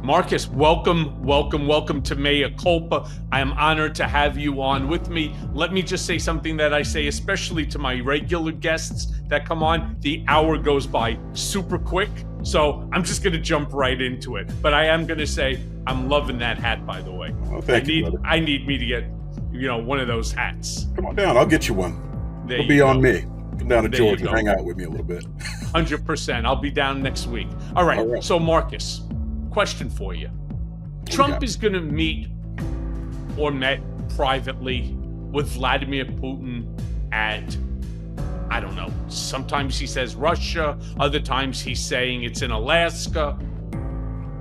Marcus, welcome to Mea Culpa. I am honored to have you on with me. Let me just say something that I say, especially to my regular guests that come on. The hour goes by super quick, so I'm just going to jump right into it. But I am going to say I'm loving that hat, by the way. Oh, thank you, brother. I need me to get, one of those hats. Come on down. I'll get you one. It'll be on me. Come down to Georgia and hang out with me a little bit. 100%. I'll be down next week. All right. So, Marcus, question for you. Trump is going to meet or met privately with Vladimir Putin at, I don't know, sometimes he says Russia, other times he's saying it's in Alaska.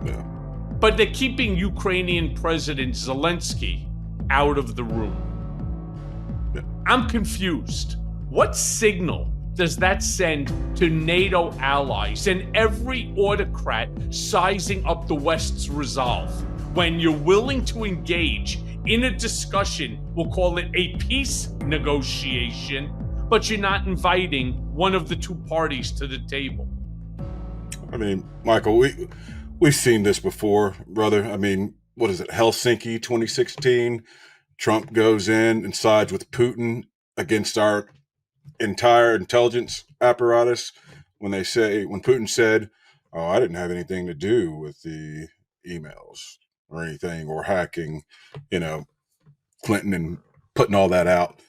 Yeah. But they're keeping Ukrainian President Zelensky out of the room. Yeah. I'm confused. What signal does that send to NATO allies and every autocrat sizing up the West's resolve when you're willing to engage in a discussion, we'll call it a peace negotiation, but you're not inviting one of the two parties to the table? I mean, Michael, we've seen this before, brother. I mean, what is it, Helsinki 2016? Trump goes in and sides with Putin against our entire intelligence apparatus when Putin said, "Oh, I didn't have anything to do with the emails or anything or hacking, Clinton and putting all that out."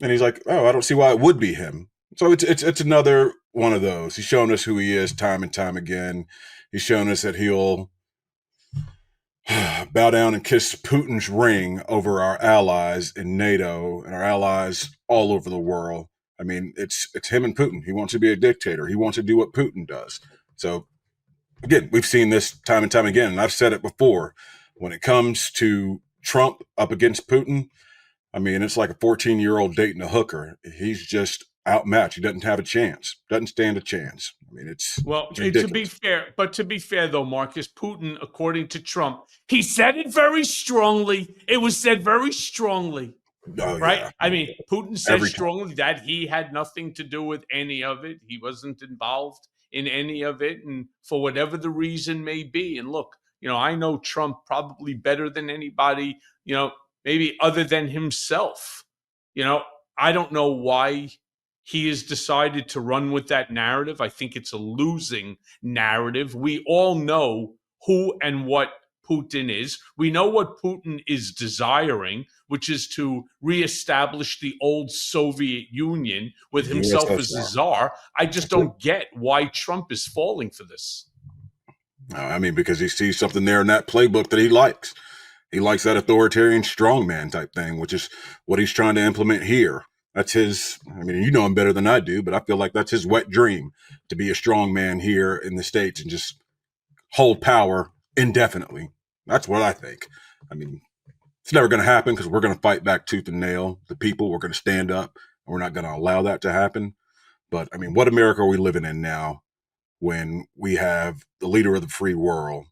And he's like, "Oh, I don't see why it would be him." So it's another one of those. He's shown us who he is time and time again. He's shown us that he'll bow down and kiss Putin's ring over our allies in NATO and our allies all over the world. I mean, it's him and Putin. He wants to be a dictator. He wants to do what Putin does. So, again, we've seen this time and time again, and I've said it before. When it comes to Trump up against Putin, I mean, it's like a 14-year-old dating a hooker. He's just outmatched. He doesn't have a chance. Doesn't stand a chance. I mean, it's to be fair though, Marcus, Putin, according to Trump, he said it very strongly. It was said very strongly, right? Yeah. I mean, Putin said strongly that he had nothing to do with any of it. He wasn't involved in any of it, and for whatever the reason may be. And look, I know Trump probably better than anybody, maybe other than himself. I don't know why he has decided to run with that narrative. I think it's a losing narrative. We all know who and what Putin is. We know what Putin is desiring, which is to reestablish the old Soviet Union with himself as the czar. I just don't get why Trump is falling for this. I mean, because he sees something there in that playbook that he likes. He likes that authoritarian strongman type thing, which is what he's trying to implement here. That's his, I mean, you know him better than I do, but I feel like that's his wet dream, to be a strong man here in the States and just hold power indefinitely. That's what I think. I mean, it's never going to happen because we're going to fight back tooth and nail. The people, we're going to stand up, and we're not going to allow that to happen. But I mean, what America are we living in now when we have the leader of the free world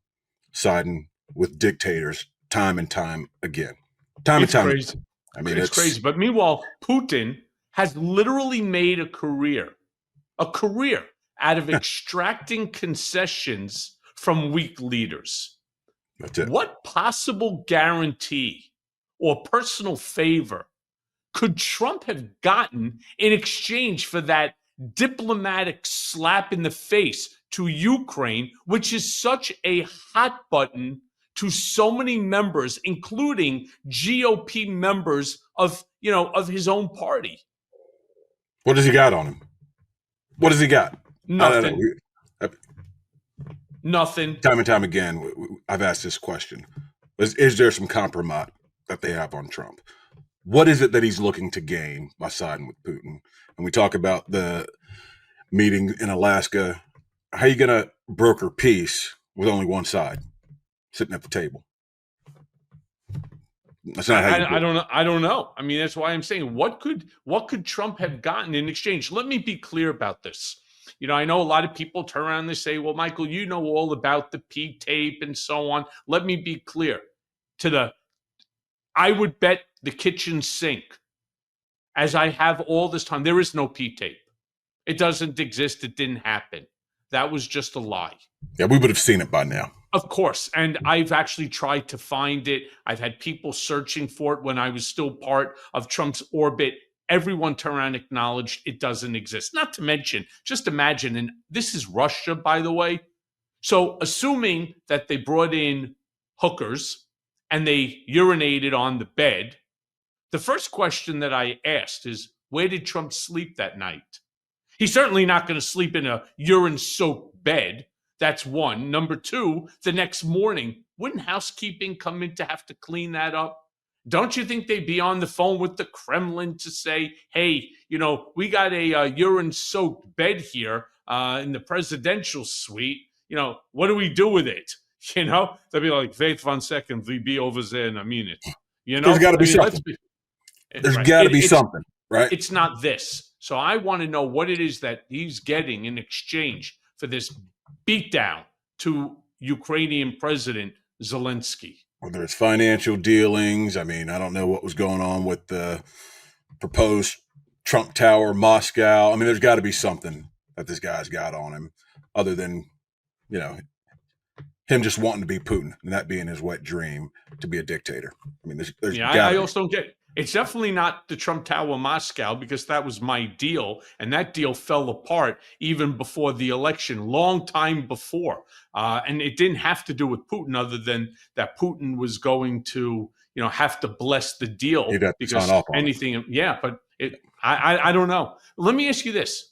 siding with dictators time and time again? It's crazy. I mean, it's crazy. But meanwhile, Putin has literally made a career out of extracting concessions from weak leaders. That's it. What possible guarantee or personal favor could Trump have gotten in exchange for that diplomatic slap in the face to Ukraine, which is such a hot button to so many members, including GOP members of his own party? What does he got on him? What does he got? Nothing. Nothing. Time and time again, I've asked this question. Is there some compromise that they have on Trump? What is it that he's looking to gain by siding with Putin? And we talk about the meeting in Alaska. How are you going to broker peace with only one side sitting at the table? That's not how you do it. I don't know. I mean, that's why I'm saying, what could Trump have gotten in exchange? Let me be clear about this. I know a lot of people turn around and say, well, Michael, you know all about the P tape and so on. Let me be clear. I would bet the kitchen sink, as I have all this time, there is no P tape. It doesn't exist. It didn't happen. That was just a lie. Yeah, we would have seen it by now. Of course. And I've actually tried to find it. I've had people searching for it when I was still part of Trump's orbit. Everyone turned around and acknowledged it doesn't exist. Not to mention, just imagine, and this is Russia, by the way. So, assuming that they brought in hookers and they urinated on the bed, the first question that I asked is, where did Trump sleep that night? He's certainly not going to sleep in a urine soaked bed. That's one. Number two, the next morning, wouldn't housekeeping come in to have to clean that up? Don't you think they'd be on the phone with the Kremlin to say, hey, we got a urine soaked bed here in the presidential suite. What do we do with it? They'll be like, wait 1 second, we be over there in a minute. There's got to be something. There's got to be something, right? It's not this. So I want to know what it is that he's getting in exchange for this beatdown to Ukrainian President Zelensky. Whether it's financial dealings, I don't know what was going on with the proposed Trump Tower, Moscow. There's got to be something that this guy's got on him other than, him just wanting to be Putin and that being his wet dream to be a dictator. I also don't get. It's definitely not the Trump Tower Moscow, because that was my deal, and that deal fell apart even before the election, long time before. And it didn't have to do with Putin, other than that Putin was going to, have to bless the deal because anything. Yeah, but I don't know. Let me ask you this: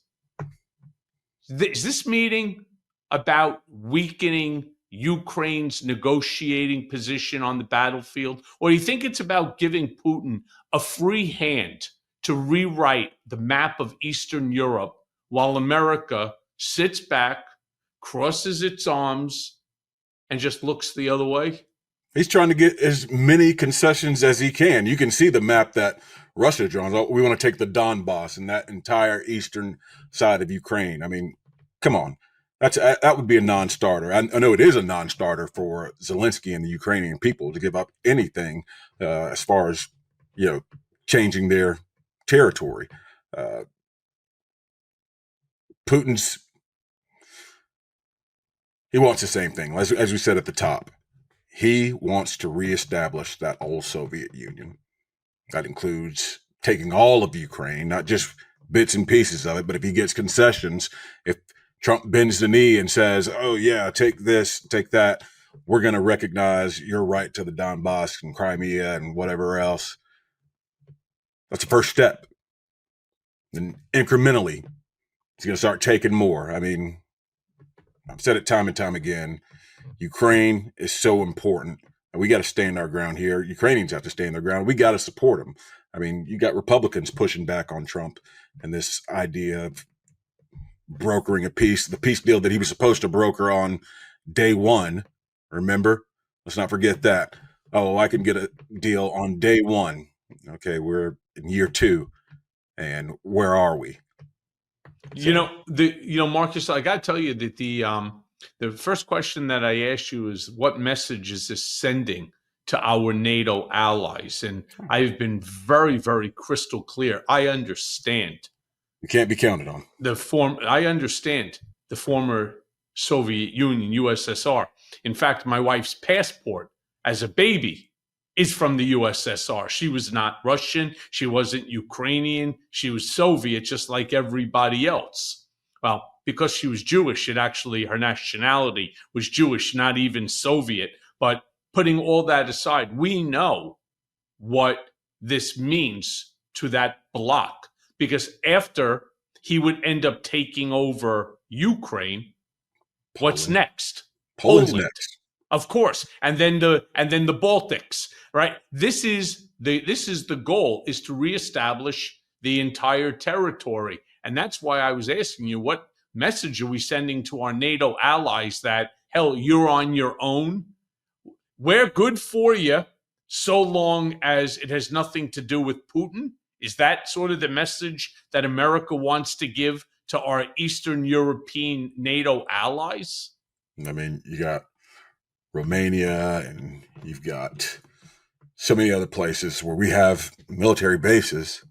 is this meeting about weakening Ukraine's negotiating position on the battlefield? Or do you think it's about giving Putin a free hand to rewrite the map of Eastern Europe while America sits back, crosses its arms, and just looks the other way? He's trying to get as many concessions as he can. You can see the map that Russia draws. We want to take the Donbass and that entire eastern side of Ukraine. Come on. That would be a non-starter. I know it is a non-starter for Zelensky and the Ukrainian people to give up anything as far as changing their territory. He wants the same thing, as we said at the top. He wants to reestablish that old Soviet Union. That includes taking all of Ukraine, not just bits and pieces of it, but if he gets concessions, if Trump bends the knee and says, oh, yeah, take this, take that, we're going to recognize your right to the Donbass and Crimea and whatever else. That's the first step. And incrementally, he's going to start taking more. I've said it time and time again. Ukraine is so important. And we got to stand our ground here. Ukrainians have to stand their ground. We got to support them. You got Republicans pushing back on Trump and this idea of brokering the peace deal that he was supposed to broker on day one. Remember? Let's not forget that. Oh, I can get a deal on day one. Okay, we're in year 2. And where are we? Marcus, I got to tell you that the first question that I asked you is, what message is this sending to our NATO allies? And I've been very, very crystal clear. I understand. You can't be counted on. I understand the former Soviet Union, USSR. In fact, my wife's passport as a baby is from the USSR. She was not Russian. She wasn't Ukrainian. She was Soviet, just like everybody else. Well, because she was Jewish, her nationality was Jewish, not even Soviet. But putting all that aside, we know what this means to that bloc. Because after he would end up taking over Ukraine, what's next? Poland's next, of course, and then the Baltics, right? This is the goal: is to reestablish the entire territory, and that's why I was asking you, what message are we sending to our NATO allies that, hell, you're on your own? We're good for you so long as it has nothing to do with Putin. Is that sort of the message that America wants to give to our Eastern European NATO allies? You got Romania and you've got so many other places where we have military bases,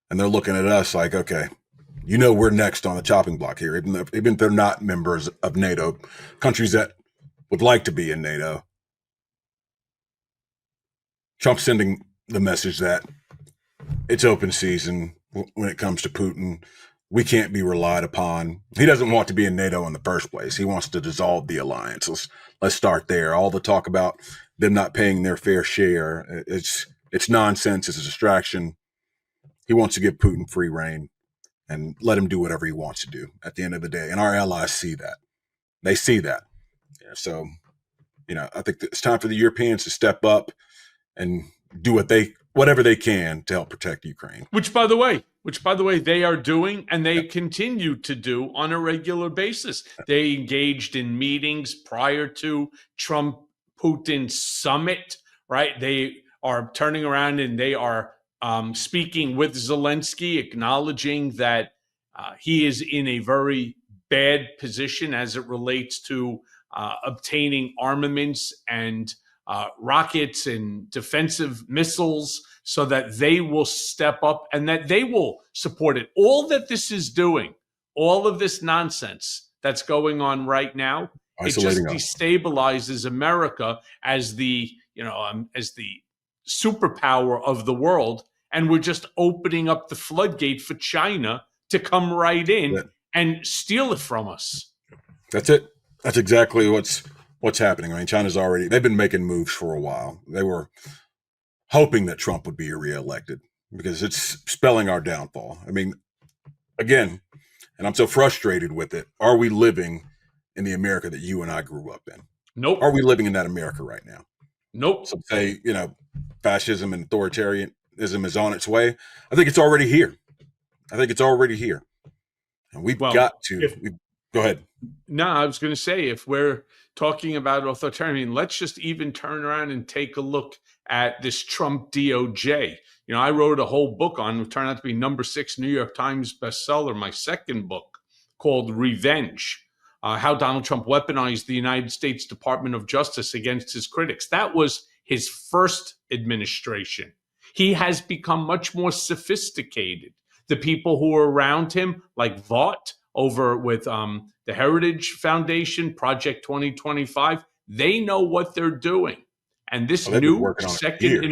and they're looking at us like, okay, You know, we're next on the chopping block here, even if they're not members of NATO, countries that would like to be in NATO. Trump's sending the message that it's open season when it comes to Putin. We can't be relied upon. He doesn't want to be in NATO in the first place. He wants to dissolve the alliance. Let's start there. All the talk about them not paying their fair share, it's nonsense. It's a distraction. He wants to give Putin free rein and let him do whatever he wants to do at the end of the day. And our allies see that. They see that. Yeah, so, I think it's time for the Europeans to step up and do whatever they can to help protect Ukraine. Which by the way, they are doing, and they continue to do on a regular basis. They engaged in meetings prior to Trump-Putin summit, right? They are turning around and they are speaking with Zelensky, acknowledging that he is in a very bad position as it relates to obtaining armaments and rockets and defensive missiles, so that they will step up and that they will support it. All that this is doing, all of this nonsense that's going on right now, Isolating it just destabilizes America as the superpower of the world, and we're just opening up the floodgate for China to come right in and steal it from us. That's it. That's exactly what's happening. I mean, they've been making moves for a while. They were hoping that Trump would be reelected because it's spelling our downfall. I mean, again, and I'm so frustrated with it. Are we living in the America that you and I grew up in? Nope. Are we living in that America right now? Nope. Some say, fascism and authoritarianism is on its way. I think it's already here. And we've got to go ahead. No, I was going to say, if we're talking about authoritarian, let's just even turn around and take a look at this Trump DOJ. I wrote a whole book on it, turned out to be #6 New York Times bestseller, my second book, called Revenge, how Donald Trump weaponized the United States Department of Justice against his critics. That was his first administration. He has become much more sophisticated. The people who are around him, like Vought over with the Heritage Foundation, Project 2025, they know what they're doing. And this new second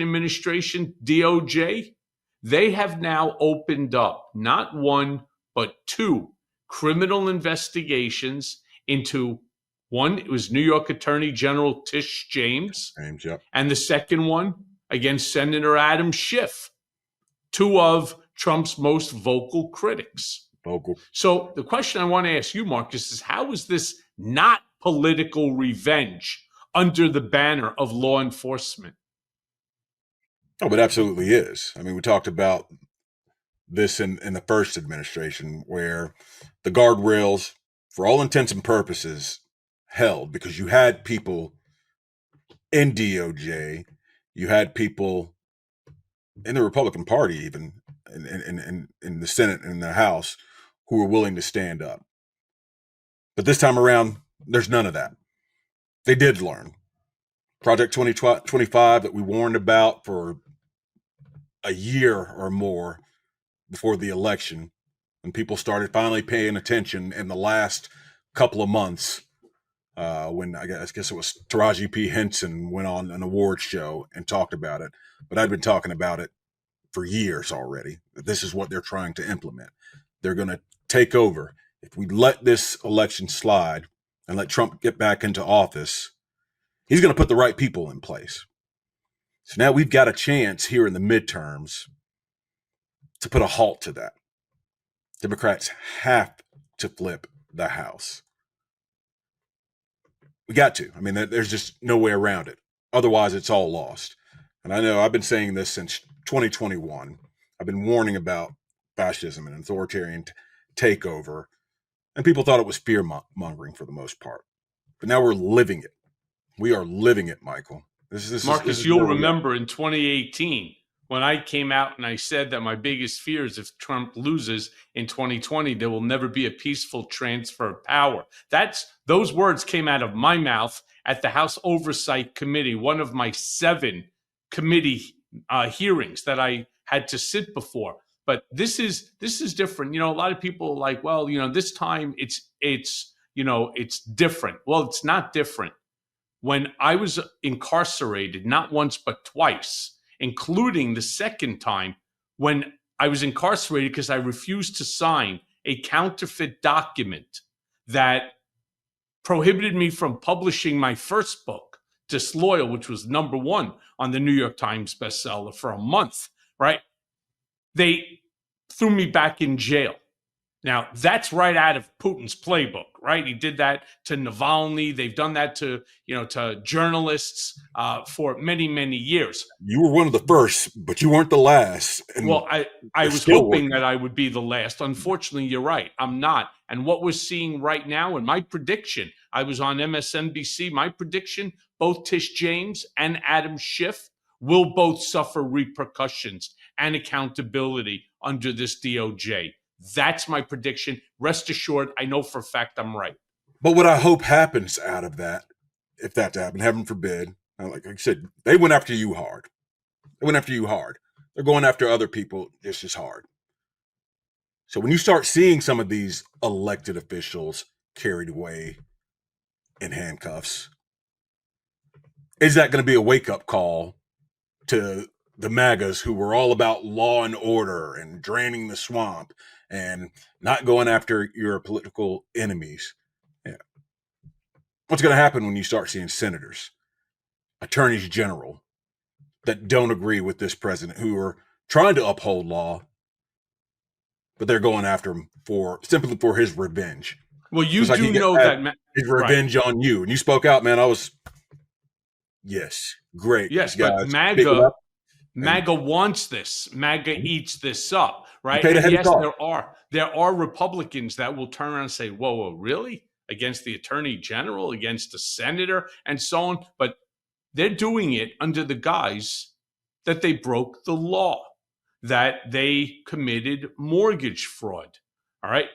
administration, DOJ, they have now opened up not one, but 2 criminal investigations into one. It was New York Attorney General Tish James. And the second one against Senator Adam Schiff, 2 of Trump's most vocal critics. So the question I want to ask you, Marcus, is how is this not political revenge under the banner of law enforcement? Oh, but absolutely is. I mean, we talked about this in the first administration, where the guardrails, for all intents and purposes, held because you had people in DOJ, you had people in the Republican Party, even in the Senate and the House, who were willing to stand up. But this time around, there's none of that. They did learn. Project 2025 that we warned about for a year or more before the election, when people started finally paying attention in the last couple of months, when I guess it was Taraji P. Henson went on an awards show and talked about it. But I'd been talking about it for years already. This is what they're trying to implement. They're going to take over. If we let this election slide and let Trump get back into office, he's going to put the right people in place. So now we've got a chance here in the midterms to put a halt to that. Democrats have to flip the House. We got to. I mean, there's just no way around it. Otherwise, it's all lost. And I know I've been saying this since 2021. I've been warning about fascism and authoritarian takeover, and people thought it was fear-mongering for the most part. But now we're living it. We are living it, Michael. Marcus, you'll remember in 2018 when I came out and I said that my biggest fear is if Trump loses in 2020, there will never be a peaceful transfer of power. Those words came out of my mouth at the House Oversight Committee, one of my 7 committee hearings that I had to sit before. But this is different. A lot of people are like, well, this time it's different. Well, it's not different. When I was incarcerated, not once but twice, including the second time when I was incarcerated because I refused to sign a counterfeit document that prohibited me from publishing my first book, Disloyal, which was #1 on the New York Times bestseller for a month, right? They threw me back in jail. Now, that's right out of Putin's playbook, right? He did that to Navalny. They've done that to journalists for many, many years. You were one of the first, but you weren't the last. And well, I was hoping that I would be the last. Unfortunately, you're right. I'm not. And what we're seeing right now, and my prediction, I was on MSNBC, my prediction, both Tish James and Adam Schiff will both suffer repercussions and accountability under this DOJ. That's my prediction. Rest assured, I know for a fact I'm right. But what I hope happens out of that, if that to happen, heaven forbid, like I said, they went after you hard. They went after you hard. They're going after other people just as hard. So when you start seeing some of these elected officials carried away in handcuffs, is that going to be a wake-up call to the MAGAs who were all about law and order and draining the swamp and not going after your political enemies? Yeah. What's going to happen when you start seeing senators, attorneys general that don't agree with this president, who are trying to uphold law, but they're going after him simply for his revenge? Well, you do know that his revenge on you, and you spoke out, man. Yes, great. Yes, guys, but MAGA wants this. MAGA eats this up, right? And yes, there are Republicans that will turn around and say, whoa, really? Against the attorney general, against the senator, and so on. But they're doing it under the guise that they broke the law, that they committed mortgage fraud. All right.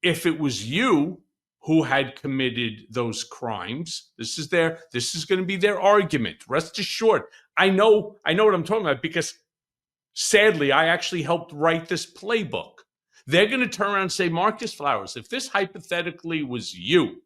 If it was you who had committed those crimes, this is going to be their argument. Rest assured. I know what I'm talking about, because sadly, I actually helped write this playbook. They're going to turn around and say, Marcus Flowers, if this hypothetically was you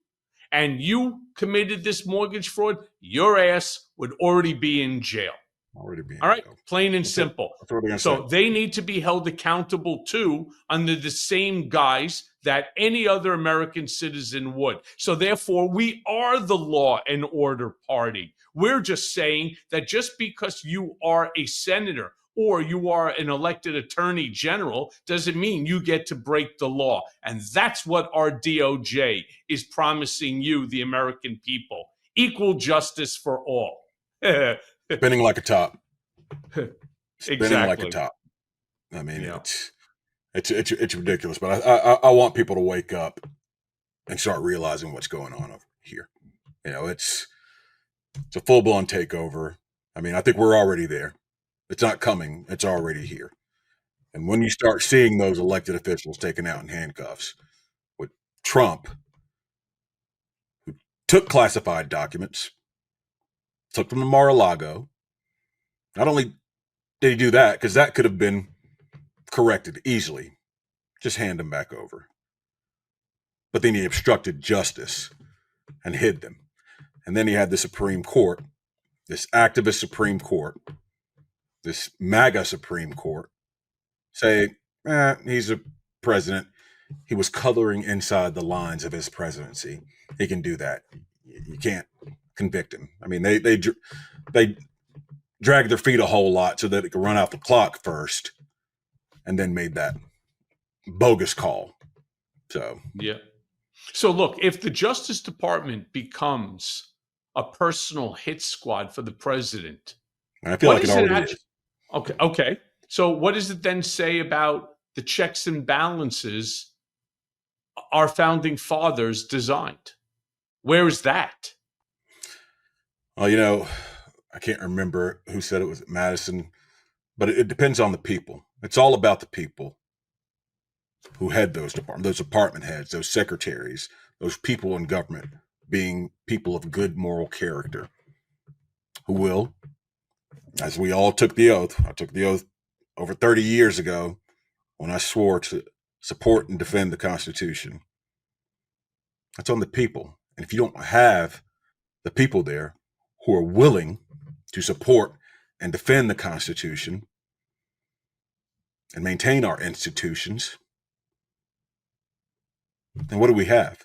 and you committed this mortgage fraud, your ass would already be in jail. All right, plain and simple. So they need to be held accountable too, under the same guise that any other American citizen would. So therefore, we are the law and order party. We're just saying that just because you are a senator or you are an elected attorney general doesn't mean you get to break the law. And that's what our DOJ is promising you, the American people. Equal justice for all. Spinning like a top. Exactly. Like a top. I mean, it's ridiculous, but I want people to wake up and start realizing what's going on over here. It's a full-blown takeover. I mean, I think we're already there. It's not coming. It's already here. And when you start seeing those elected officials taken out in handcuffs, with Trump, who took classified documents, took them to Mar-a-Lago. Not only did he do that, because that could have been corrected easily, just hand them back over. But then he obstructed justice and hid them. And then he had the Supreme Court, this activist Supreme Court, this MAGA Supreme Court, say, he's a president. He was coloring inside the lines of his presidency. He can do that. You can't convict him. I mean, they dragged their feet a whole lot so that it could run out the clock first, and then made that bogus call. So yeah. So look, if the Justice Department becomes a personal hit squad for the president, I feel like it already is. Okay. So what does it then say about the checks and balances our founding fathers designed? Where is that? Well, I can't remember who said it, was Madison, but it depends on the people. It's all about the people who head those departments, those department heads, those secretaries, those people in government being people of good moral character, who will, as we all took the oath, I took the oath over 30 years ago, when I swore to support and defend the Constitution. That's on the people. And if you don't have the people there who are willing to support and defend the Constitution and maintain our institutions, then what do we have?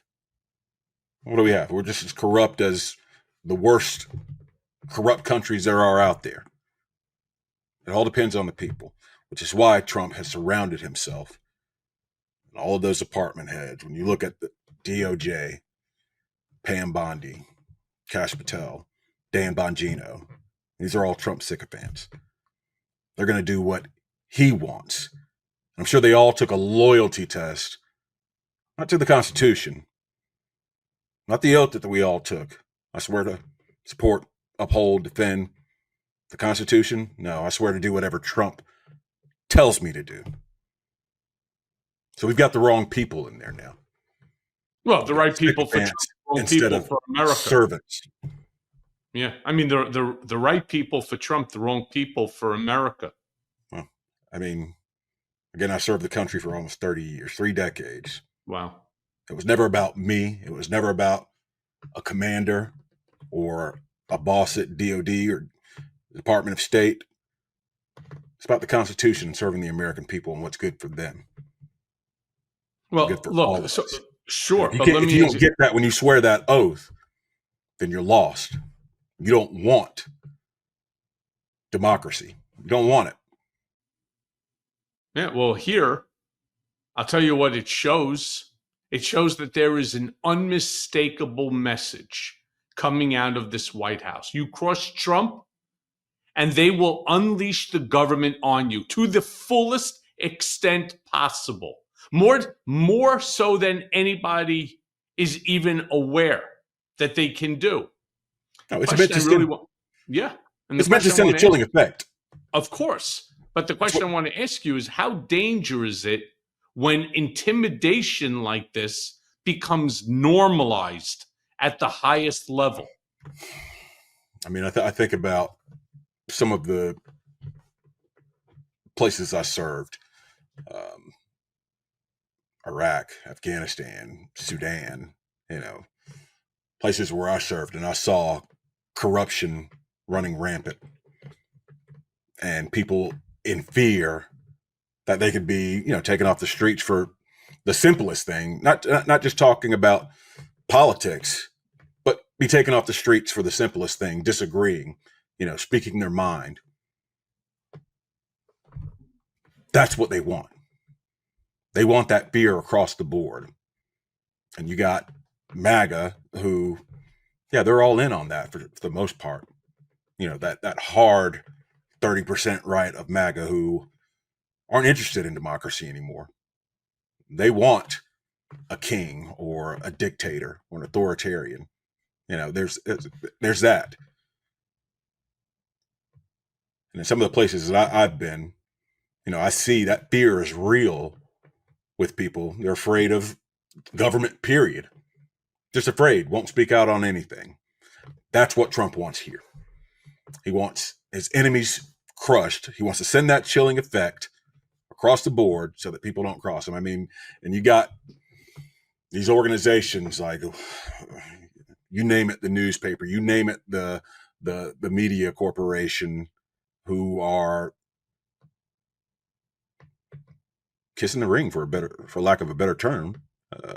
What do we have? We're just as corrupt as the worst corrupt countries there are out there. It all depends on the people, which is why Trump has surrounded himself and all of those department heads. When you look at the DOJ, Pam Bondi, Kash Patel, Dan Bongino, these are all Trump sycophants. They're going to do what he wants. I'm sure they all took a loyalty test, not to the Constitution, not the oath that we all took. I swear to support, uphold, defend the Constitution. No, I swear to do whatever Trump tells me to do. So we've got the wrong people in there now. Well, the right people for Trump, the wrong people for America. Servants. Yeah, I mean the right people for Trump, the wrong people for America. Well, I mean, again, I served the country for almost 30 years, 3 decades. Wow. It was never about me. It was never about a commander or a boss at DOD or the Department of State. It's about the Constitution and serving the American people and what's good for them. Well, look, so, sure. But if you don't get that when you swear that oath, then you're lost. You don't want democracy. You don't want it. Yeah, well, here, I'll tell you what it shows. It shows that there is an unmistakable message coming out of this White House. You cross Trump, and they will unleash the government on you to the fullest extent possible. More so than anybody is even aware that they can do. No, it's meant to send, yeah. And it's meant to send a chilling effect. Of course. But the question I want to ask you is, how dangerous is it when intimidation like this becomes normalized at the highest level? I mean, I think about some of the places I served. Iraq, Afghanistan, Sudan, places where I served, and I saw corruption running rampant and people in fear that they could be, taken off the streets for the simplest thing, not just talking about politics, but be taken off the streets for the simplest thing, disagreeing, speaking their mind. That's what they want. They want that fear across the board. And you got MAGA who, they're all in on that for the most part. That hard 30% right of MAGA who aren't interested in democracy anymore. They want a king or a dictator or an authoritarian. There's that. And in some of the places that I've been, I see that fear is real with people. They're afraid of government, period. Just afraid, won't speak out on anything. That's what Trump wants here. He wants his enemies crushed. He wants to send that chilling effect across the board so that people don't cross him. I mean, and you got these organizations like, you name it, the newspaper, you name it, the media corporation, who are kissing the ring for lack of a better term.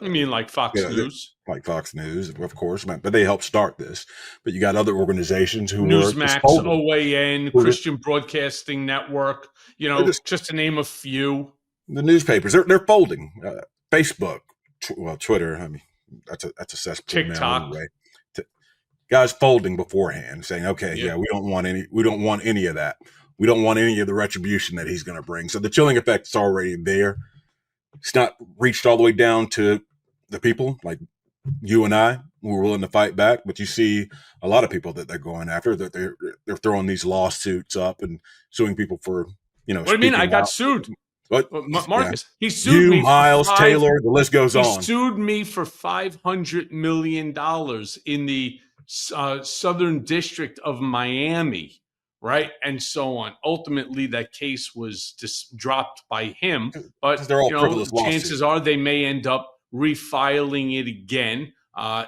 You mean like Fox News? Like Fox News, of course, but they helped start this. But you got other organizations who Newsmax, OAN, Christian Broadcasting Network, just to name a few. The newspapers, they're folding. Facebook, Twitter, I mean, that's a cesspool now anyway. Guys folding beforehand, saying, okay, we don't want any of that. We don't want any of the retribution that he's going to bring. So the chilling effect is already there. It's not reached all the way down to the people like you and I who are willing to fight back. But you see a lot of people that they're going after, that they're throwing these lawsuits up and suing people for, What do you mean? I got sued. What? Marcus, he sued me. Miles Taylor, the list goes on. He sued me for $500 million in the Southern District of Miami right? And so on. Ultimately, that case was just dropped by him, but Because they're all frivolous chances lawsuits. are they may end up refiling it again.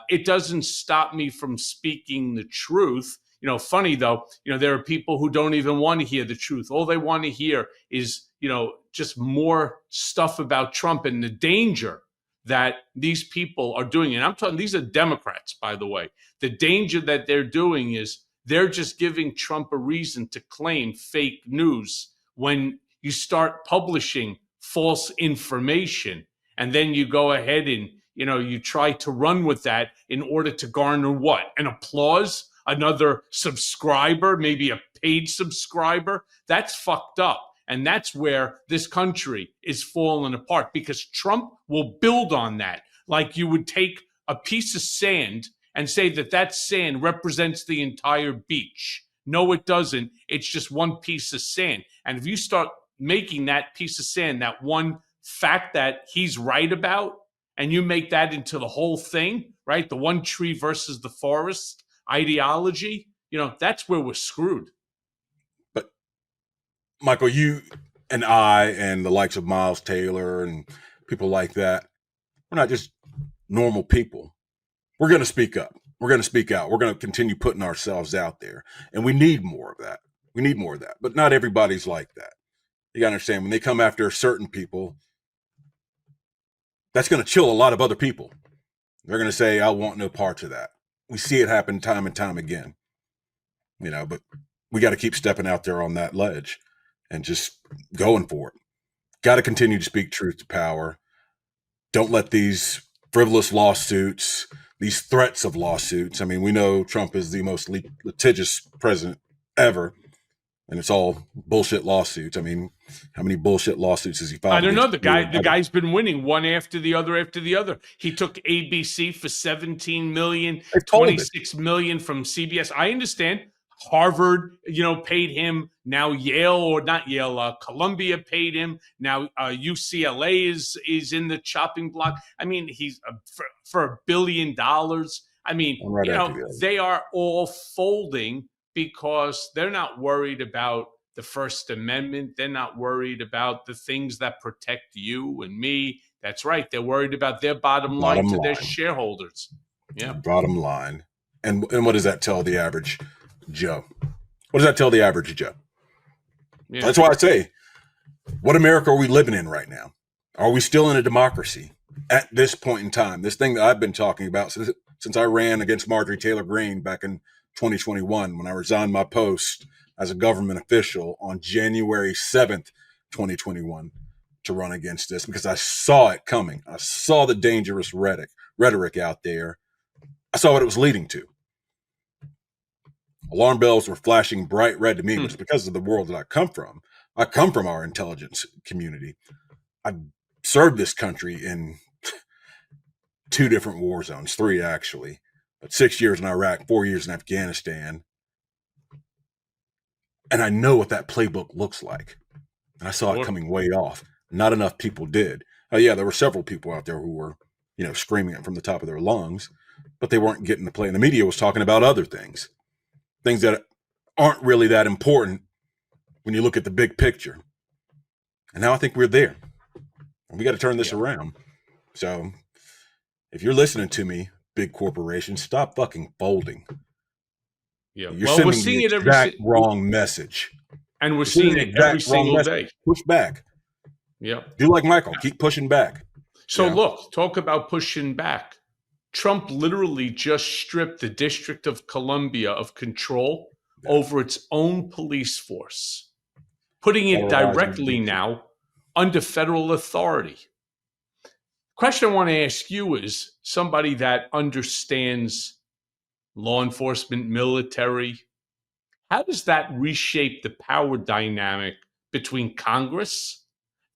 It doesn't stop me from speaking the truth. Funny though, there are people who don't even want to hear the truth. All they want to hear is, just more stuff about Trump and the danger that these people are doing. And I'm talking, these are Democrats, by the way. The danger that they're doing is they're just giving Trump a reason to claim fake news when you start publishing false information. And then you go ahead and, you try to run with that in order to garner what? An applause? Another subscriber, maybe a paid subscriber? That's fucked up. And that's where this country is falling apart, because Trump will build on that. Like you would take a piece of sand and say that sand represents the entire beach. No, it doesn't. It's just one piece of sand. And if you start making that piece of sand, that one fact that he's right about, and you make that into the whole thing, right? The one tree versus the forest ideology, that's where we're screwed. But Michael, you and I and the likes of Miles Taylor and people like that, we're not just normal people. We're going to speak up. We're going to speak out. We're going to continue putting ourselves out there. And we need more of that. We need more of that. But not everybody's like that. You got to understand, when they come after certain people, that's going to chill a lot of other people. They're going to say, I want no parts of that. We see it happen time and time again. But we got to keep stepping out there on that ledge and just going for it. Got to continue to speak truth to power. Don't let these frivolous lawsuits, these threats of lawsuits. I mean, we know Trump is the most litigious president ever, and it's all bullshit lawsuits. I mean, how many bullshit lawsuits has he filed? I don't know. The guy's been winning one after the other. He took ABC for 17 million, 26 million from CBS. I understand. Harvard, paid him. Now Yale, or not Yale, Columbia paid him. Now UCLA is in the chopping block. I mean, he's for $1 billion. I mean, they are all folding because they're not worried about the First Amendment. They're not worried about the things that protect you and me. That's right. They're worried about their bottom line to their shareholders. Yeah. Bottom line. And what does that tell the average Joe? What does that tell the average Joe? Yeah. That's why I say, what America are we living in right now? Are we still in a democracy at this point in time? This thing that I've been talking about since I ran against Marjorie Taylor Greene back in 2021, when I resigned my post as a government official on January 7th, 2021, to run against this, because I saw it coming. I saw the dangerous rhetoric out there. I saw what it was leading to. Alarm bells were flashing bright red to me, but it's because of the world that I come from. I come from our intelligence community. I've served this country in 2 different war zones, 3 actually, but 6 years in Iraq, 4 years in Afghanistan. And I know what that playbook looks like. And I saw it coming way off. Not enough people did. Yeah, there were several people out there who were, screaming it from the top of their lungs, but they weren't getting the play. And the media was talking about other things that aren't really that important when you look at the big picture. And now I think we're there. And we got to turn this around. So if you're listening to me, big corporations, stop fucking folding. Yeah. You're sending we're seeing the exact wrong message. And we're seeing it every single day. Push back. Yeah. Do like Michael. Keep pushing back. So look, talk about pushing back. Trump literally just stripped the District of Columbia of control over its own police force, putting it directly now under federal authority. Question I want to ask you is, somebody that understands law enforcement, military, how does that reshape the power dynamic between Congress,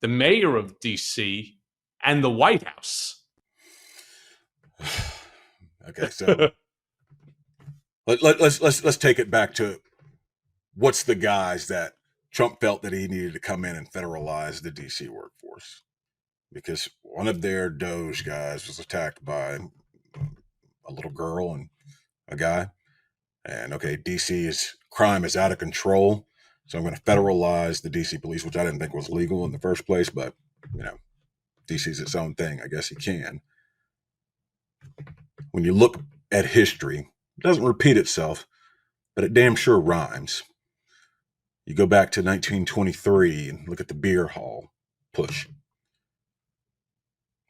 the mayor of DC, and the White House? Okay, so let's take it back to what's the guise that Trump felt that he needed to come in and federalize the DC workforce, because one of their Doge guys was attacked by a little girl and a guy, And okay, crime is out of control. So I'm going to federalize the DC police, which I didn't think was legal in the first place, but DC's its own thing. I guess he can. When you look at history, it doesn't repeat itself, but it damn sure rhymes. You go back to 1923 and look at the beer hall push.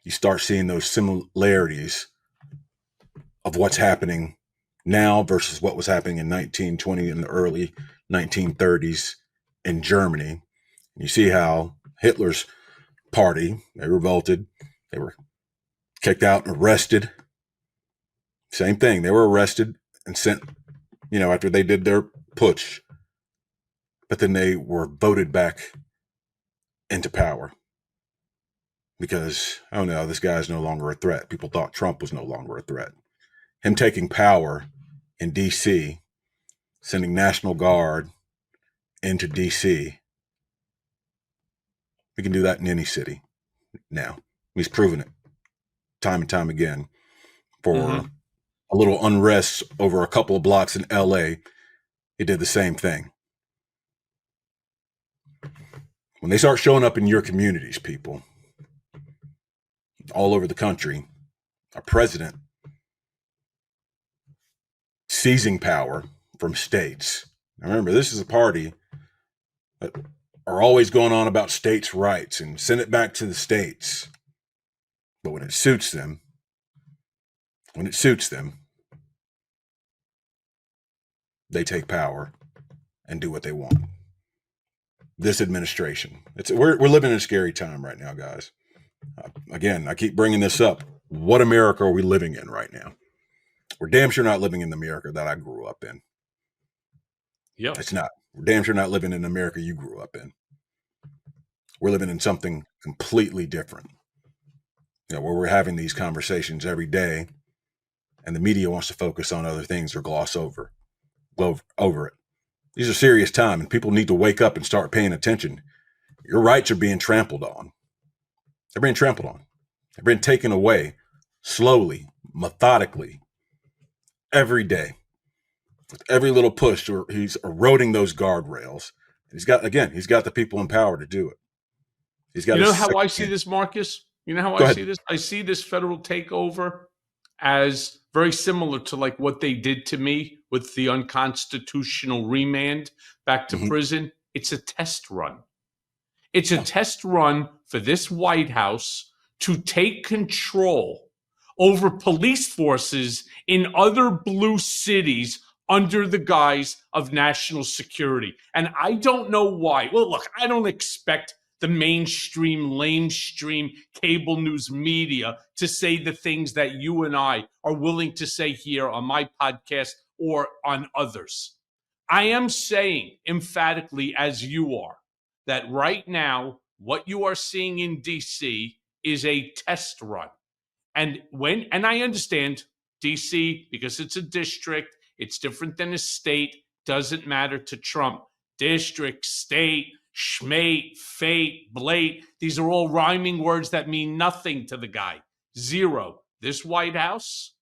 You start seeing those similarities of what's happening now versus what was happening in 1920 in the early 1930s in Germany. You see how Hitler's party, they revolted, they were kicked out and arrested. Same thing, they were arrested and sent, after they did their putsch, but then they were voted back into power because, oh no, this guy's no longer a threat. People thought Trump was no longer a threat. Him taking power in DC, sending National Guard into DC, we can do that in any city now. He's proven it time and time again. For a little unrest over a couple of blocks in LA, he did the same thing. When they start showing up in your communities, people, all over the country, a president seizing power from states. Now remember, this is a party that are always going on about states' rights and send it back to the states. But when it suits them, they take power and do what they want. This administration, we're living in a scary time right now, guys. Again, I keep bringing this up. What America are we living in right now? We're damn sure not living in the America that I grew up in. Yep. It's not. We're damn sure not living in the America you grew up in. We're living in something completely different. Where we're having these conversations every day, and the media wants to focus on other things or gloss over it. These are serious times, and people need to wake up and start paying attention. Your rights are being trampled on. They're being trampled on. They're being taken away slowly, methodically, every day. With every little push, or he's eroding those guardrails. He's got the people in power to do it. He's got. You know how I see this, Marcus? You know how I see this? I see this federal takeover as very similar to like what they did to me with the unconstitutional remand back to prison. It's a test run. It's a test run for this White House to take control over police forces in other blue cities under the guise of national security. And I don't know why. Well, look, I don't expect the mainstream, lamestream cable news media to say the things that you and I are willing to say here on my podcast or on others. I am saying emphatically, as you are, that right now, what you are seeing in DC is a test run. And I understand DC, because it's a district, it's different than a state, doesn't matter to Trump. District, state, schmate, fate, blate, these are all rhyming words that mean nothing to the guy. Zero. This White House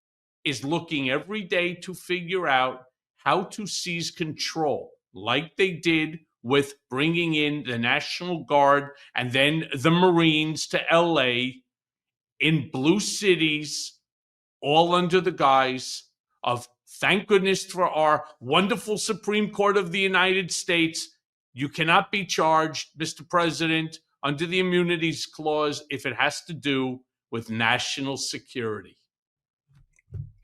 is looking every day to figure out how to seize control, like they did with bringing in the National Guard and then the Marines to LA in blue cities, all under the guise of, thank goodness for our wonderful Supreme Court of the United States, you cannot be charged, Mr. President, under the immunities clause if it has to do with national security.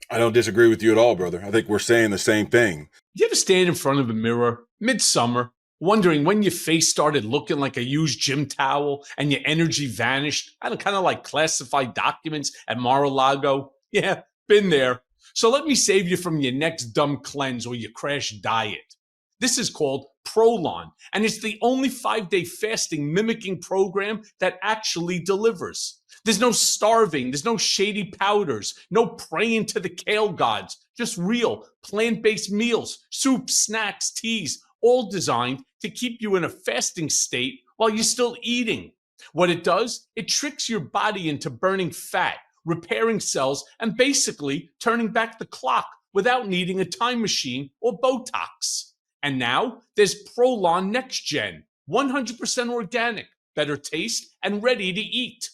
I don't disagree with you at all, brother. I think we're saying the same thing. You ever stand in front of a mirror midsummer, wondering when your face started looking like a used gym towel and your energy vanished? I don't kind of like classified documents at Mar-a-Lago. Yeah, been there. So let me save you from your next dumb cleanse or your crash diet. This is called Prolon, and it's the only 5-day fasting mimicking program that actually delivers. There's no starving, there's no shady powders, no praying to the kale gods, just real plant-based meals, soups, snacks, teas, all designed to keep you in a fasting state while you're still eating. What it does, it tricks your body into burning fat, repairing cells, and basically turning back the clock without needing a time machine or Botox. And now there's Prolon Next Gen, 100% organic, better taste, and ready to eat.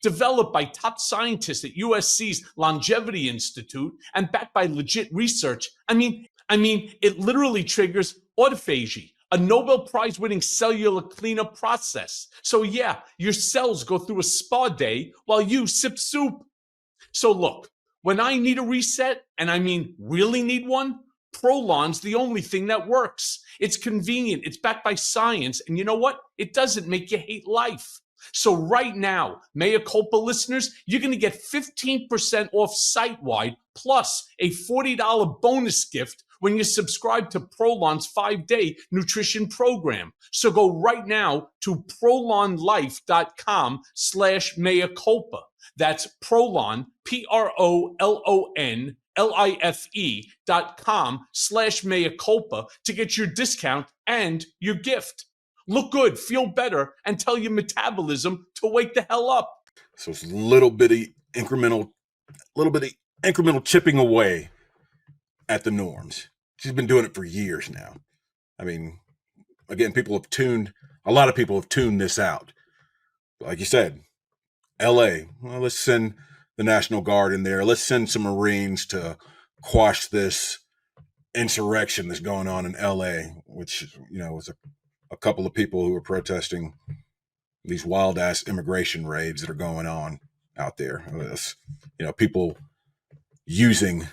Developed by top scientists at USC's Longevity Institute and backed by legit research. I mean, it literally triggers autophagy, a Nobel Prize winning cellular cleanup process. So yeah, your cells go through a spa day while you sip soup. So look, when I need a reset, and I mean really need one, Prolon's the only thing that works. It's convenient, it's backed by science, and you know what? It doesn't make you hate life. So right now, Mea Culpa listeners, you're going to get 15% off site-wide plus a $40 bonus gift when you subscribe to Prolon's 5-day nutrition program. So go right now to prolonlife.com/mea culpa. That's Prolon, PROLONLIFE.com/mea culpa to get your discount and your gift. Look good, feel better, and tell your metabolism to wake the hell up. So it's little bitty incremental chipping away at the norms. She's been doing it for years now. I mean, again, a lot of people have tuned this out. Like you said, LA, well, let's send the National Guard in there. Let's send some Marines to quash this insurrection that's going on in LA, which, was a couple of people who were protesting these wild ass immigration raids that are going on out there. It's, people using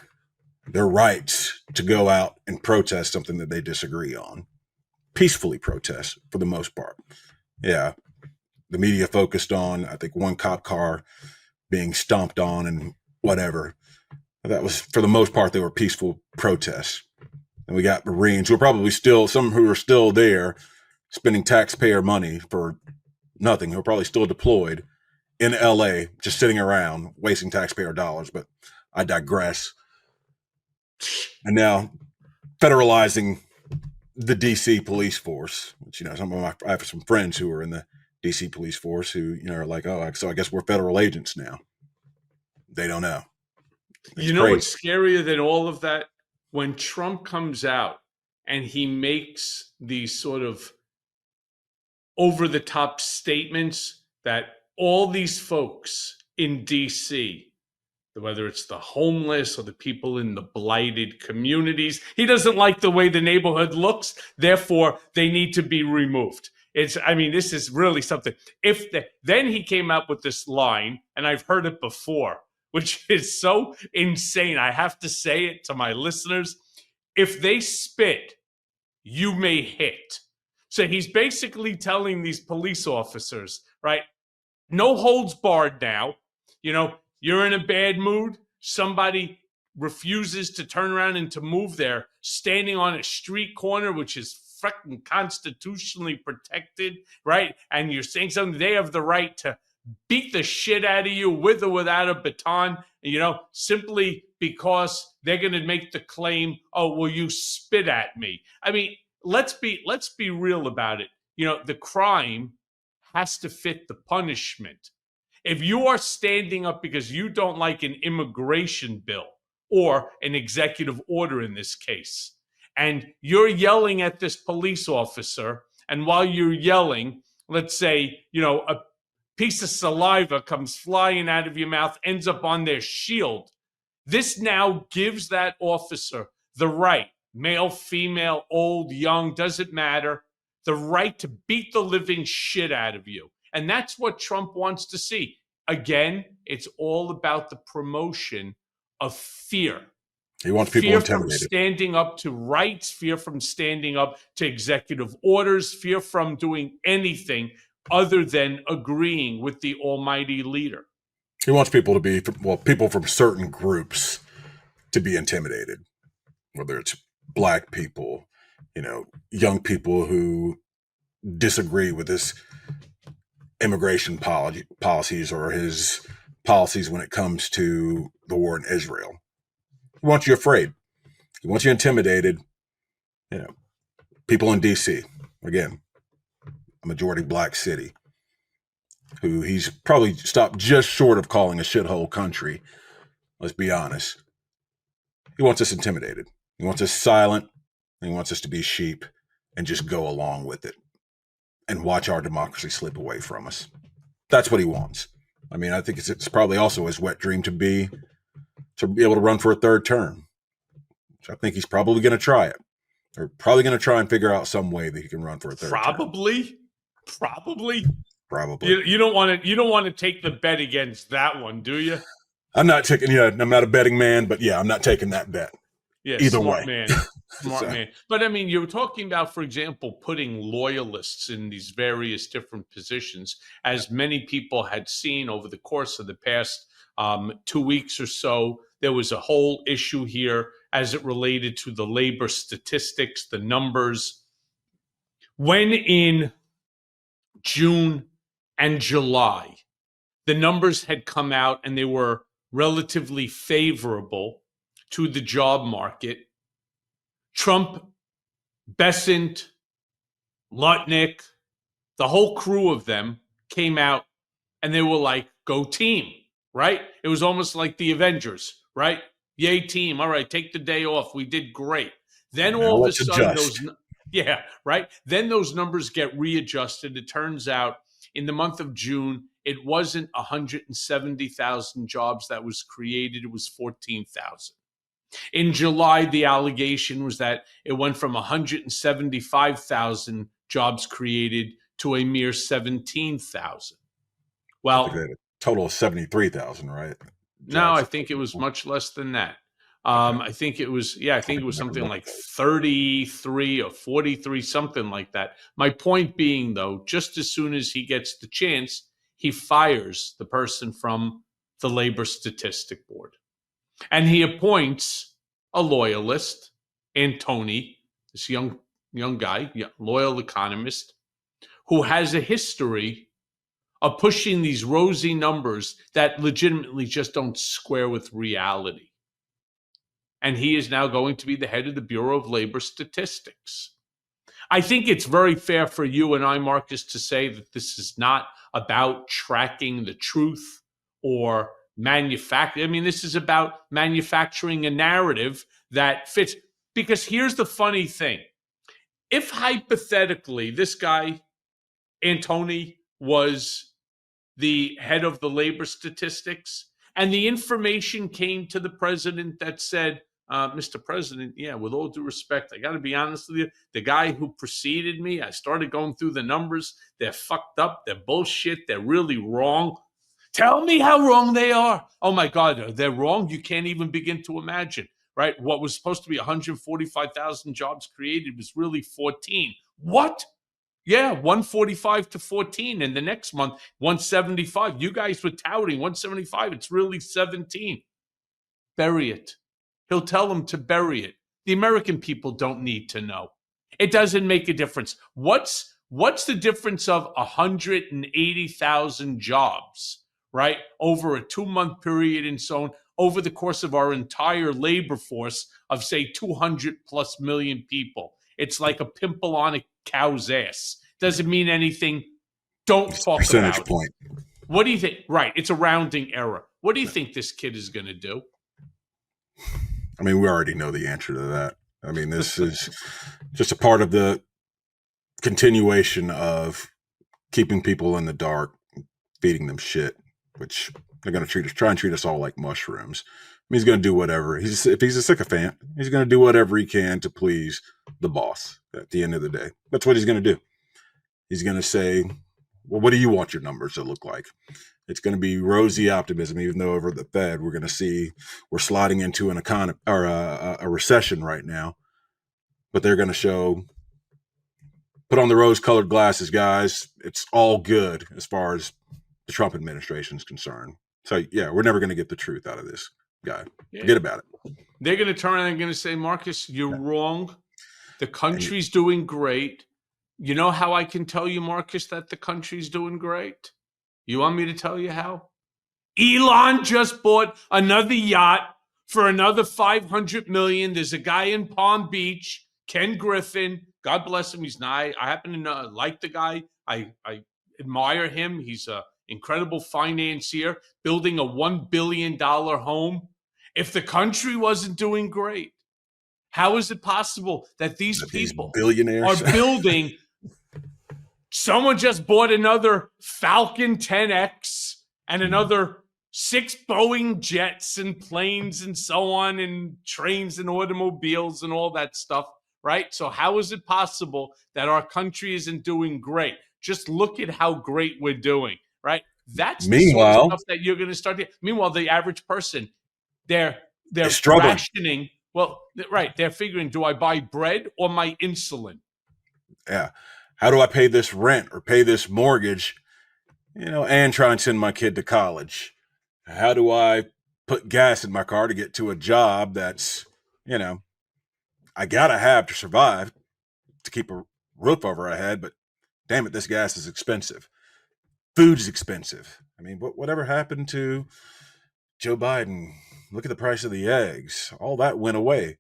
their rights to go out and protest something that they disagree on. Peacefully protest for the most part. Yeah. The media focused on, I think, one cop car being stomped on and whatever. That was, for the most part, they were peaceful protests. And we got Marines who are probably some who are still there spending taxpayer money for nothing, who are probably still deployed in LA, just sitting around wasting taxpayer dollars. But I digress. And now federalizing the DC police force, which, I have some friends who are in the DC police force who, are like, oh, so I guess we're federal agents now. They don't know. It's crazy. What's scarier than all of that? When Trump comes out and he makes these sort of over-the-top statements that all these folks in DC, whether it's the homeless or the people in the blighted communities, he doesn't like the way the neighborhood looks, therefore they need to be removed. This is really something. Then he came up with this line, and I've heard it before, which is so insane. I have to say it to my listeners. If they spit, you may hit. So he's basically telling these police officers, right? No holds barred now. You're in a bad mood. Somebody refuses to turn around and to move there, standing on a street corner, which is freaking constitutionally protected, right? And you're saying something, they have the right to beat the shit out of you with or without a baton, simply because they're going to make the claim, oh, well, you spit at me. Let's be real about it. The crime has to fit the punishment. If you are standing up because you don't like an immigration bill or an executive order in this case, and you're yelling at this police officer, and while you're yelling, let's say, a piece of saliva comes flying out of your mouth, ends up on their shield, this now gives that officer the right, male, female, old, young, doesn't matter, the right to beat the living shit out of you. And that's what Trump wants to see. Again, it's all about the promotion of fear. He wants people intimidated. Fear from standing up to rights, fear from standing up to executive orders, fear from doing anything other than agreeing with the almighty leader. He wants people people from certain groups to be intimidated, whether it's black people, young people who disagree with his immigration policies or his policies when it comes to the war in Israel. He wants you afraid. He wants you intimidated. People in DC, again, a majority black city, who he's probably stopped just short of calling a shithole country. Let's be honest. He wants us intimidated. He wants us silent. He wants us to be sheep and just go along with it and watch our democracy slip away from us. That's what he wants. I mean, I think it's probably also his wet dream to be able to run for a third term. I think he's probably going to try it. They're probably going to try and figure out some way that he can run for a third term. Probably. Probably. You don't want to take the bet against that one, do you? I'm not taking. I'm not a betting man, but yeah, I'm not taking that bet. Yeah, either smart way. Man. Smart man. But I mean, you're talking about, for example, putting loyalists in these various different positions, as many people had seen over the course of the past 2 weeks or so. There was a whole issue here as it related to the labor statistics, the numbers. When in June and July, the numbers had come out and they were relatively favorable to the job market, Trump, Besant, Lutnick, the whole crew of them came out and they were like, go team, right? It was almost like the Avengers, right? Yay, team. All right, take the day off. We did great. Then all of a sudden, Then those numbers get readjusted. It turns out in the month of June, it wasn't 170,000 jobs that was created. It was 14,000. In July, the allegation was that it went from 175,000 jobs created to a mere 17,000. Well, I think they had a total of 73,000, right? No, I think it was much less than that. I think it was something like 33 or 43, something like that. My point being, though, just as soon as he gets the chance, he fires the person from the Labor Statistic Board. And he appoints a loyalist, Antony, this young guy, loyal economist, who has a history of pushing these rosy numbers that legitimately just don't square with reality. And he is now going to be the head of the Bureau of Labor Statistics. I think it's very fair for you and I, Marcus, to say that this is not about tracking the truth or manufacturing. I mean, this is about manufacturing a narrative that fits. Because here's the funny thing. If hypothetically this guy, Antony, was the head of the labor statistics, and the information came to the president that said, Mr. President, with all due respect, I got to be honest with you, the guy who preceded me, I started going through the numbers. They're fucked up. They're bullshit. They're really wrong. Tell me how wrong they are. Oh, my God, they're wrong. You can't even begin to imagine, right? What was supposed to be 145,000 jobs created was really 14. What? Yeah, 145 to 14. And the next month, 175. You guys were touting 175. It's really 17. Bury it. He'll tell them to bury it. The American people don't need to know. It doesn't make a difference. What's the difference of 180,000 jobs, right, over a 2-month period and so on, over the course of our entire labor force of, say, 200 plus million people? It's like a pimple on a cow's ass. Doesn't mean anything. Don't talk percentage about point. it. What do you think? Right. It's a rounding error. What do you think this kid is going to do? I mean, we already know the answer to that. I mean, this is just a part of the continuation of keeping people in the dark, feeding them shit, which they're going to try and treat us all like mushrooms. I mean, he's going to do whatever. If he's a sycophant, he's going to do whatever he can to please the boss at the end of the day. That's what he's going to do. He's going to say, well, what do you want your numbers to look like? It's going to be rosy optimism, even though over the Fed, we're going to see we're sliding into an economy or a recession right now. But they're going to show, put on the rose-colored glasses, guys. It's all good as far as the Trump administration is concerned. So, yeah, we're never going to get the truth out of this guy. Yeah. Forget about it. They're going to turn around and going to say, Marcus, you're wrong. The country's doing great. You know how I can tell you, Marcus, that the country's doing great? You want me to tell you how? Elon just bought another yacht for another $500 million. There's a guy in Palm Beach, Ken Griffin. God bless him. He's not. I happen to like the guy. I admire him. He's an incredible financier, building a $1 billion home. If the country wasn't doing great, how is it possible that these people billionaires are building? Someone just bought another Falcon 10X and another 6 Boeing jets and planes and so on, and trains and automobiles and all that stuff, right? So how is it possible that our country isn't doing great? Just look at how great we're doing, right? That's the sort of stuff that you're going to start to. Meanwhile, the average person, they're struggling. rationing. Well, right, they're figuring, do I buy bread or my insulin? Yeah. How do I pay this rent or pay this mortgage, and try and send my kid to college? How do I put gas in my car to get to a job that's, I gotta have to survive, to keep a roof over our head, but damn it, this gas is expensive. Food is expensive. I mean, whatever happened to Joe Biden? Look at the price of the eggs. All that went away.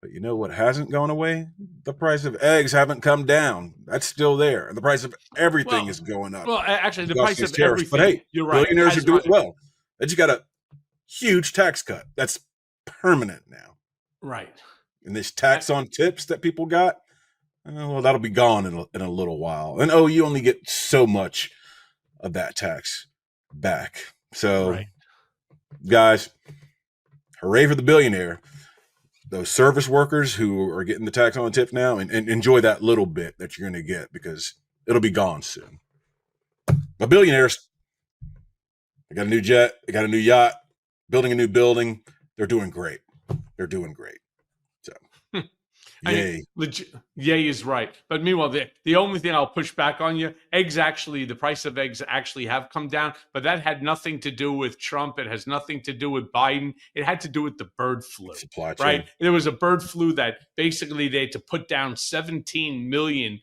But you know what hasn't gone away? The price of eggs haven't come down. That's still there. And the price of everything is going up. Well, actually, the price of everything. But hey, you're right. Billionaires are doing well. They just got a huge tax cut. That's permanent now. Right. And this tax on tips that people got, well, that'll be gone in a little while. And you only get so much of that tax back. So, guys, hooray for the billionaire. Those service workers who are getting the tax on tip now, and enjoy that little bit that you're going to get, because it'll be gone soon. But billionaires, they got a new jet, they got a new yacht, building a new building. They're doing great. They're doing great. So, yay. Yay is right. But meanwhile, the only thing I'll push back on you, the price of eggs actually have come down, but that had nothing to do with Trump. It has nothing to do with Biden. It had to do with the bird flu, right? There was a bird flu that basically they had to put down 17 million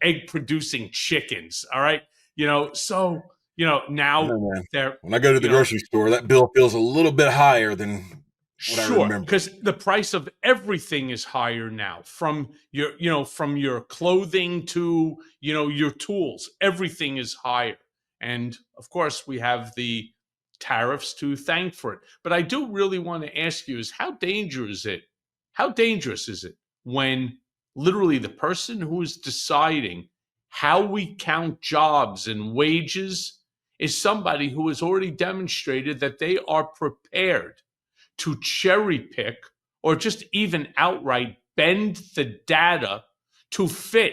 egg producing chickens. All right. So, now when I go to the grocery store, that bill feels a little bit higher than sure, because the price of everything is higher now, from your clothing to, your tools. Everything is higher. And of course, we have the tariffs to thank for it. But I do really want to ask you is how dangerous is it when literally the person who is deciding how we count jobs and wages is somebody who has already demonstrated that they are prepared to cherry pick or just even outright bend the data to fit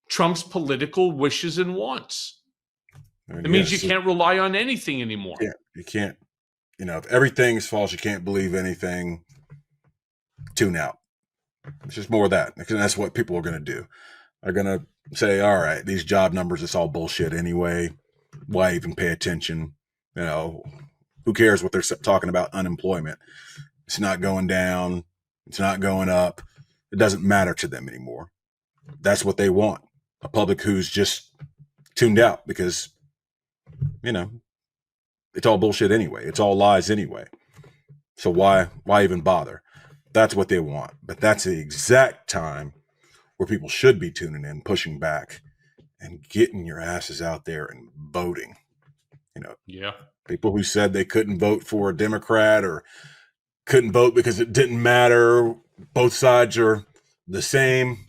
Trump's political wishes and wants. It means you can't rely on anything anymore. Yeah, you can't. If everything is false, you can't believe anything. Tune out. It's just more of that. And that's what people are going to do. They're going to say, all right, these job numbers, it's all bullshit anyway. Why even pay attention? Who cares what they're talking about? Unemployment. It's not going down. It's not going up. It doesn't matter to them anymore. That's what they want. A public who's just tuned out because, it's all bullshit anyway. It's all lies anyway. So why even bother? That's what they want. But that's the exact time where people should be tuning in, pushing back, and getting your asses out there and voting. Yeah. People who said they couldn't vote for a Democrat or couldn't vote because it didn't matter. Both sides are the same.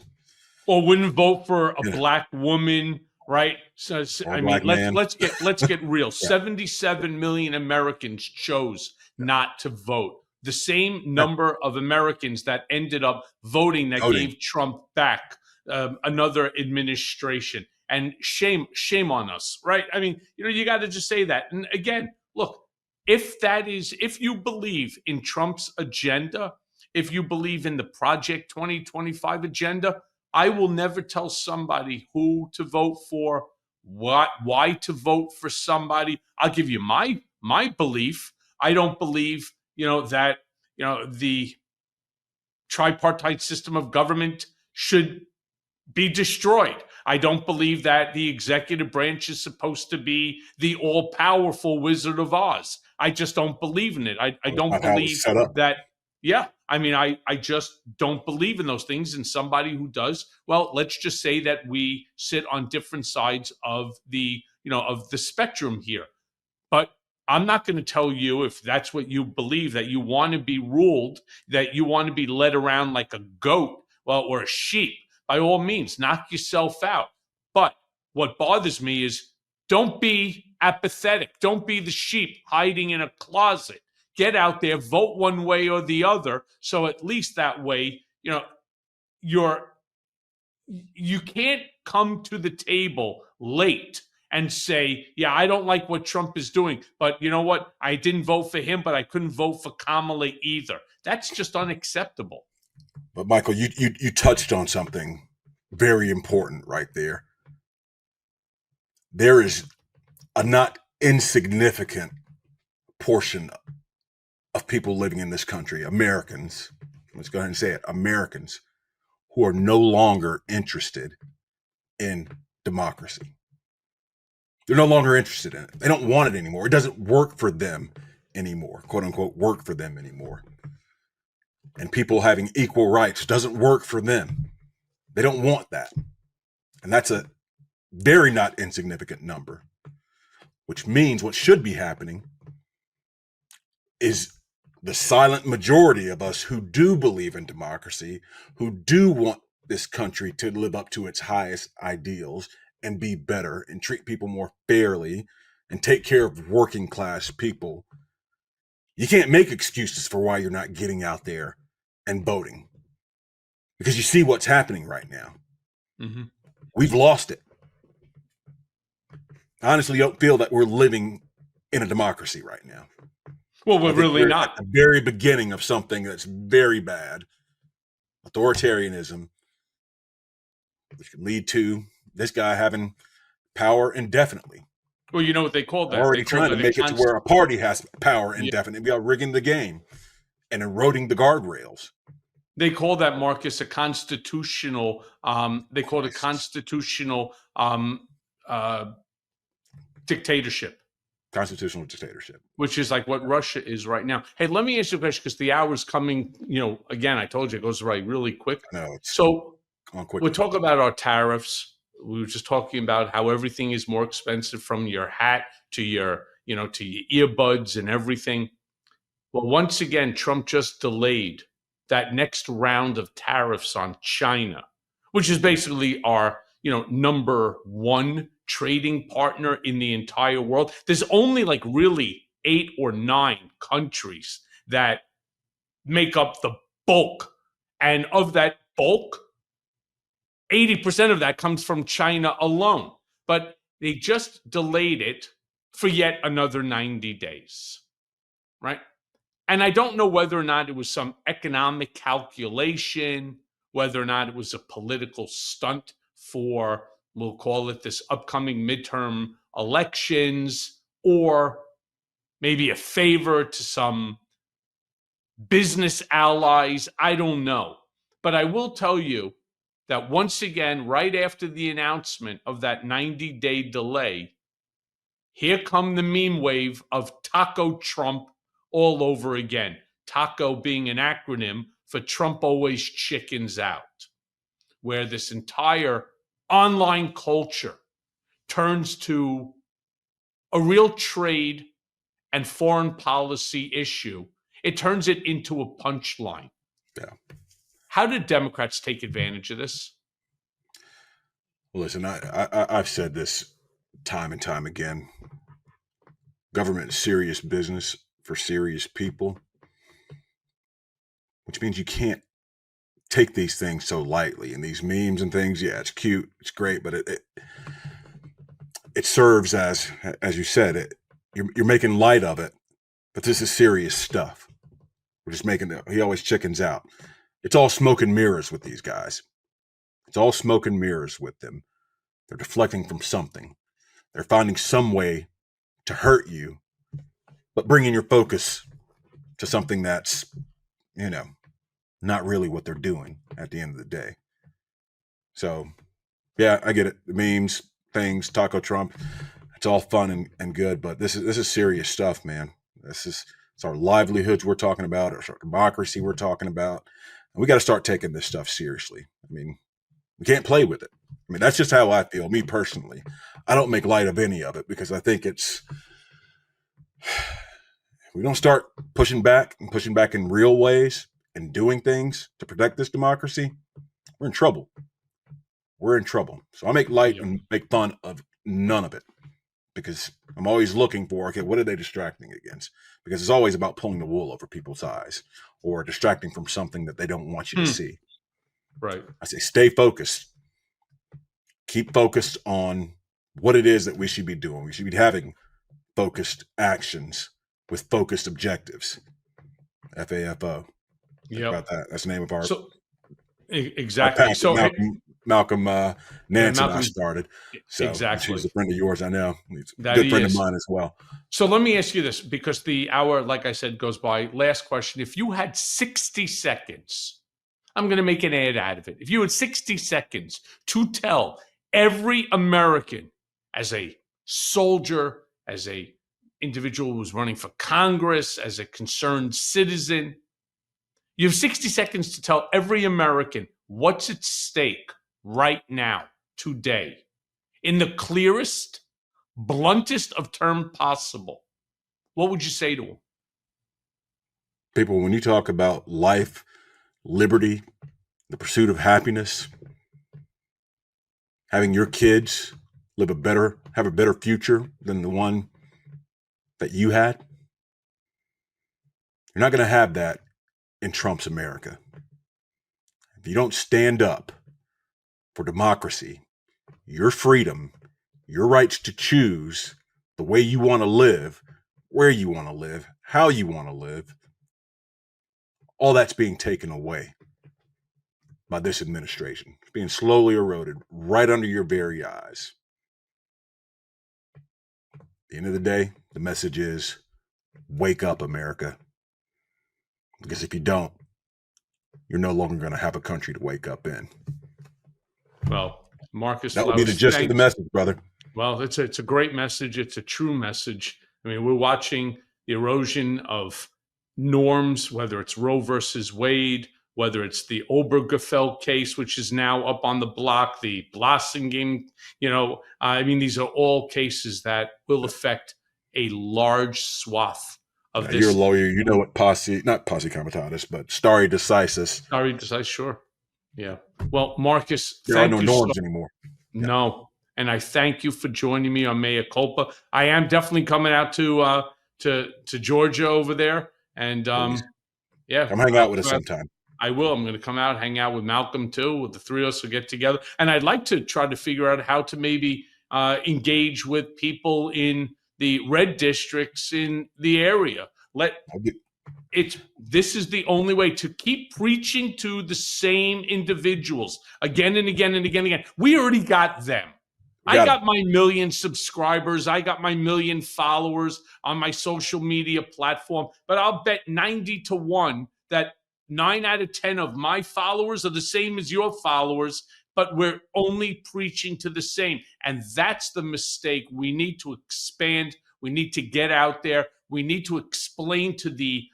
Or wouldn't vote for a black woman, right? So I mean, let's get real. Yeah. 77 million Americans chose not to vote. The same number of Americans that ended up voting that gave Trump back another administration. And shame on us, right? I mean, you got to just say that. And again, look, if you believe in Trump's agenda, if you believe in the Project 2025 agenda, I will never tell somebody who to vote for, why to vote for somebody. I'll give you my belief. I don't believe, that, the tripartite system of government should be destroyed. I don't believe that the executive branch is supposed to be the all-powerful Wizard of Oz. I just don't believe in it. I don't believe that. Yeah, I mean, I just don't believe in those things. And somebody who does, well, let's just say that we sit on different sides of the spectrum here. But I'm not going to tell you, if that's what you believe, that you want to be ruled, that you want to be led around like a goat, well, or a sheep. By all means, knock yourself out. But what bothers me is, don't be apathetic. Don't be the sheep hiding in a closet. Get out there, vote one way or the other. So at least that way, you can't come to the table late and say, yeah, I don't like what Trump is doing, but you know what? I didn't vote for him, but I couldn't vote for Kamala either. That's just unacceptable. But Michael, you touched on something very important right there. There is a not insignificant portion of people living in this country, Americans, let's go ahead and say it, Americans, who are no longer interested in democracy. They're no longer interested in it. They don't want it anymore. It doesn't work for them anymore, quote unquote, work for them anymore. And people having equal rights doesn't work for them. They don't want that. And that's a very not insignificant number, which means what should be happening is the silent majority of us who do believe in democracy, who do want this country to live up to its highest ideals and be better and treat people more fairly and take care of working class people. You can't make excuses for why you're not getting out there and voting, because you see what's happening right now. Mm-hmm. We've lost it. I honestly don't feel that we're living in a democracy right now. Well, we're really not. At the very beginning of something that's very bad, authoritarianism, which can lead to this guy having power indefinitely. Well, you know what they call that? Already trying to make it to where a party has power indefinitely. We are rigging the game and eroding the guardrails. They call that, Marcus, a constitutional. They call it a constitutional dictatorship. Constitutional dictatorship, which is like what Russia is right now. Hey, let me ask you a question, because the hour's coming. Again, I told you it goes right really quick. So we'll talk about our tariffs. We were just talking about how everything is more expensive, from your hat to your, to your earbuds and everything. Well, once again, Trump just delayed that next round of tariffs on China, which is basically our, number one trading partner in the entire world. There's only like really 8 or 9 countries that make up the bulk. And of that bulk, 80% of that comes from China alone. But they just delayed it for yet another 90 days, right? And I don't know whether or not it was some economic calculation, whether or not it was a political stunt for, we'll call it, this upcoming midterm elections, or maybe a favor to some business allies. I don't know. But I will tell you that once again, right after the announcement of that 90-day delay, here come the meme wave of Taco Trump all over again. Taco being an acronym for Trump always chickens out, where this entire online culture turns to a real trade and foreign policy issue. It turns it into a punchline. Yeah. How did Democrats take advantage of this? Well, listen, I've said this time and time again. Government is serious business for serious people, which means you can't take these things so lightly. And these memes and things, yeah, it's cute, it's great, but it serves as you said, you're making light of it, but this is serious stuff. We're just making he always chickens out. It's all smoke and mirrors with these guys. It's all smoke and mirrors with them. They're deflecting from something. They're finding some way to hurt you, but bringing your focus to something that's, not really what they're doing at the end of the day. So, yeah, I get it. The memes, things, Taco Trump, it's all fun and good, but this is serious stuff, man. It's our livelihoods we're talking about, it's our democracy we're talking about. And we got to start taking this stuff seriously. I mean, we can't play with it. I mean, that's just how I feel, me personally. I don't make light of any of it because I think it's If we don't start pushing back in real ways and doing things to protect this democracy, we're in trouble. We're in trouble. So I make light and make fun of none of it, because I'm always looking for, okay, what are they distracting against? Because it's always about pulling the wool over people's eyes or distracting from something that they don't want you to see. Right. I say, stay focused. Keep focused on what it is that we should be doing. We should be having focused actions with focused objectives. FAFO. Think about that. That's the name of our. Exactly. Our so Malcolm Nance and I started. So exactly. She's a friend of yours, I know. He's a good friend of mine as well. So let me ask you this, because the hour, like I said, goes by. Last question. If you had 60 seconds, I'm going to make an ad out of it. If you had 60 seconds to tell every American, as a soldier, as a individual who's running for Congress, as a concerned citizen, you have 60 seconds to tell every American what's at stake right now, today, in the clearest, bluntest of terms possible. What would you say to them? People, when you talk about life, liberty, the pursuit of happiness, having your kids have a better future than the one that you had, you're not going to have that in Trump's America. If you don't stand up for democracy, your freedom, your rights to choose the way you want to live, where you want to live, how you want to live, all that's being taken away by this administration. It's being slowly eroded right under your very eyes. At the end of the day, the message is, wake up, America. Because if you don't, you're no longer going to have a country to wake up in. Well, Marcus, that would be the gist of the message, brother. Well, it's a great message. It's a true message. I mean, we're watching the erosion of norms, whether it's Roe versus Wade, whether it's the Obergefell case, which is now up on the block, the Blossingame, I mean, these are all cases that will affect a large swath of this. You're a lawyer. You know what not posse comitatus, but stare decisis. Stare decisis, sure. Yeah. Well, Marcus, there are no norms anymore. No. And I thank you for joining me on Mea Culpa. I am definitely coming out to Georgia over there. And yeah. Come hang out with us sometime. I will. I'm going to come out, hang out with Malcolm too. With the three of us will get together. And I'd like to try to figure out how to maybe engage with people in the red districts in the area. This is the only way to keep preaching to the same individuals again and again and again and again. We already got them. I got my 1 million subscribers. I got my 1 million followers on my social media platform. But I'll bet 90 to 1 that 9 out of 10 of my followers are the same as your followers, but we're only preaching to the same. And that's the mistake. We need to expand. We need to get out there. We need to explain to the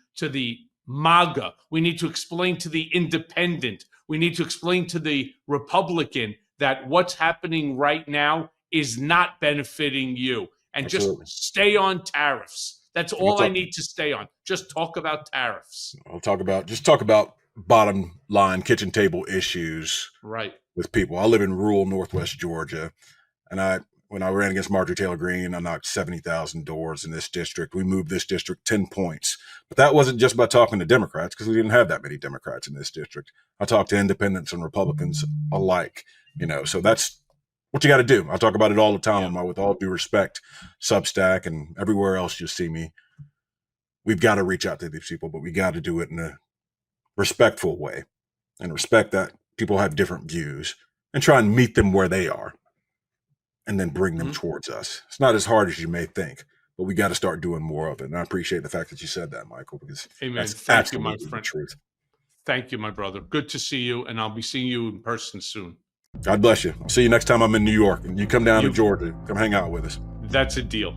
MAGA. We need to explain to the independent. We need to explain to the Republican that what's happening right now is not benefiting you. And Absolutely. Just stay on tariffs. That's all I need to stay on. Just talk about tariffs. Talk about bottom line kitchen table issues. Right. With people. I live in rural Northwest Georgia, and when I ran against Marjorie Taylor Greene, I knocked 70,000 doors in this district. We moved this district 10 points. But that wasn't just by talking to Democrats, because we didn't have that many Democrats in this district. I talked to independents and Republicans alike, so that's what you got to do. I talk about it all the time on my With All Due Respect Substack and everywhere else you see me. We've got to reach out to these people, but we got to do it in a respectful way and respect that people have different views and try and meet them where they are. And then bring them towards us. It's not as hard as you may think, but we got to start doing more of it. And I appreciate the fact that you said that, Michael, because that's Thank you, my friend. The truth. Thank you, my brother. Good to see you, and I'll be seeing you in person soon. God bless you. See you next time I'm in New York, and you come down to Georgia. Come hang out with us. That's a deal.